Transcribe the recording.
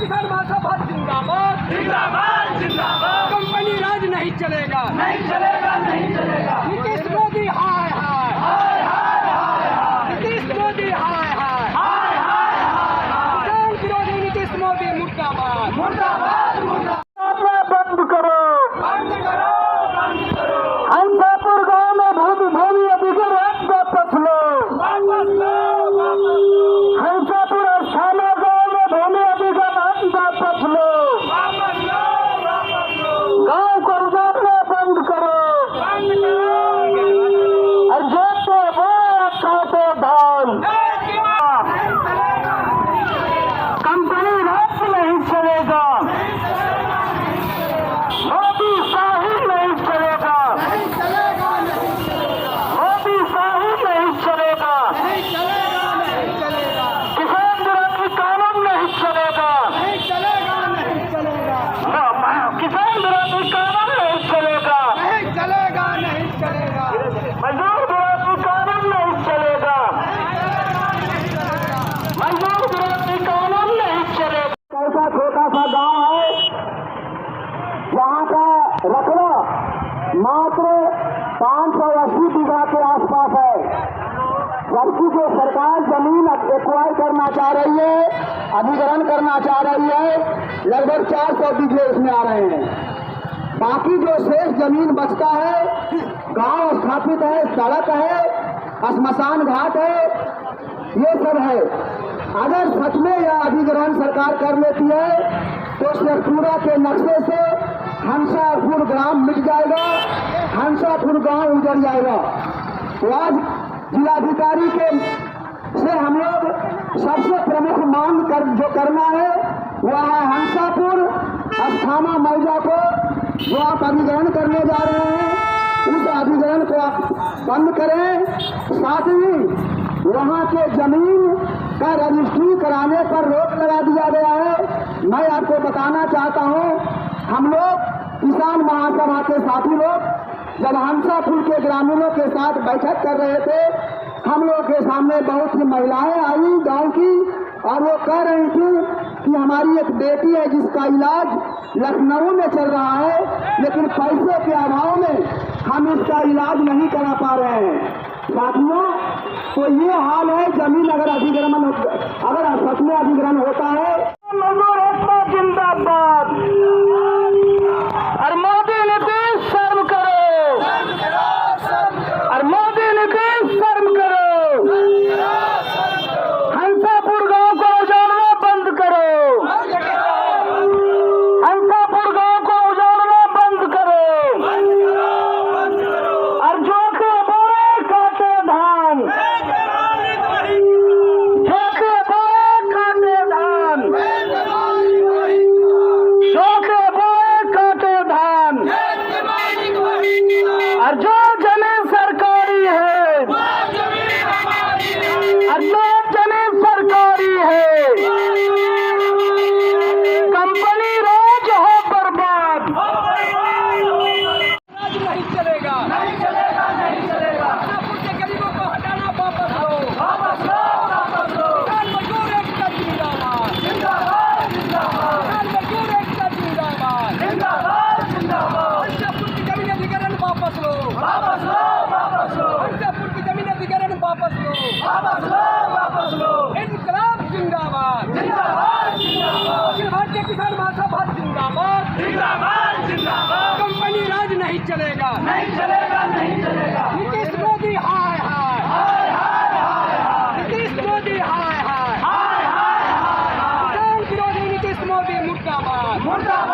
किसान महासभा जिंदाबाद जिंदाबाद जिंदाबाद। कंपनी राज नहीं चलेगा नहीं चलेगा नहीं चलेगा। नीतीश मोदी हाय हाय हाय हाय हाय। नीतीश मोदी हाय हाय हाय हाय हाय। किसान विरोधी नीतीश मोदी मुर्दाबाद मुर्दाबाद मुर्दाबाद। बंद करो बंद करो बंद करो। हंसापुर गांव में भूमि अधिग्रहण वापस लो वापस लो वापस लो। हंसापुर और शाना गांव में भूमि अधिग्रहण वापस लो वापस लो वापस लो। गांव को उजाड़ना बंद करो बंद करो। और जोते वो खाते धान कंपनी राज नहीं चलेगा मोदी शाही नहीं चलेगा मोदी शाही नहीं चलेगा किसान विरोधी कानून नहीं चलेगा किसान विरोधी कानून नहीं चलेगा मजदूर विरोधी कानून नहीं चलेगा मजदूर विरोधी कानून नहीं चलेगा। ऐसा छोटा सा गांव है जहाँ का रकबा मात्र 580 बीघा के आसपास है, जबकि जो सरकार जमीन एक्वायर करना चाह रही है, अधिग्रहण करना चाह रही है, लगभग 400 बीघे उसमें आ रहे हैं। बाकी जो शेष जमीन बचता है, गांव स्थापित है, सड़क है, श्मशान घाट है, ये सब है। अगर सच में यह अधिग्रहण सरकार कर लेती है तो शेखपुरा के नक्शे से हंसापुर ग्राम मिट जाएगा, हंसापुर गांव उजड़ जाएगा। तो आज जिलाधिकारी के से हम लोग सबसे प्रमुख मांग जो करना है वह है हंसापुर अस्थाना मौजा को जो आप अधिग्रहण करने जा रहे हैं उस अधिग्रहण को आप बंद करें। साथ ही वहाँ के जमीन का रजिस्ट्री कराने पर रोक लगा दिया गया है। मैं आपको बताना चाहता हूँ, हम लोग किसान महासभा के साथी लोग जब हंसापुर के ग्रामीणों के साथ बैठक कर रहे थे, हम लोग के सामने बहुत सी महिलाएं आई गांव की और वो कह रही थी कि हमारी एक बेटी है जिसका इलाज लखनऊ में चल रहा है, लेकिन पैसे के अभाव में हम इसका इलाज नहीं करा पा रहे हैं। साथियों, तो ये हाल है जमीन अगर अधिग्रहण अगर सच में अधिग्रहण होता है। मजदूर एकता जिंदाबाद और मोदी नीतीश शर्म करो और मोदी नीतीश शर्म करो। हंसापुर गांव को उजाड़ना बंद करो हंसापुर गांव को उजाड़ना बंद करो और जो के बोए काटे धान जो के बोए काटे धान जो के बोए काटे धान और जो जमीन सरकारी है और जो जमीन सरकारी है कंपनी राज हो बर्बाद। राज नहीं चलेगा नहीं चलेगा नहीं चलेगा। हंसापुर के गरीबों को हटाना वापस लो वापस लो वापस लो। किसान मजदूर एकता जिंदाबाद जिंदाबाद जिंदाबाद। किसान मजदूर एकता जिंदाबाद जिंदाबाद जिंदाबाद। हंसापुर की जमीन अधिग्रहण वापस लो वापस लो वापस लो। हंसापुर की जमीन अधिग्रहण वापस लो वापस लो वापस लो। इनकलाब जिंदाबाद जिंदाबाद जिंदाबाद। अखिल भारतीय किसान महासभा जिंदाबाद जिंदाबाद जिंदाबाद। कंपनी राज नहीं चलेगा नहीं चलेगा नहीं चलेगा। नीतीश मोदी हाय हाय हाय हाय हाय। नीतीश मोदी हाय हाय हाय हाय हाय। किसान विरोधी नीतीश मोदी मुर्दाबाद मुर्दाबाद।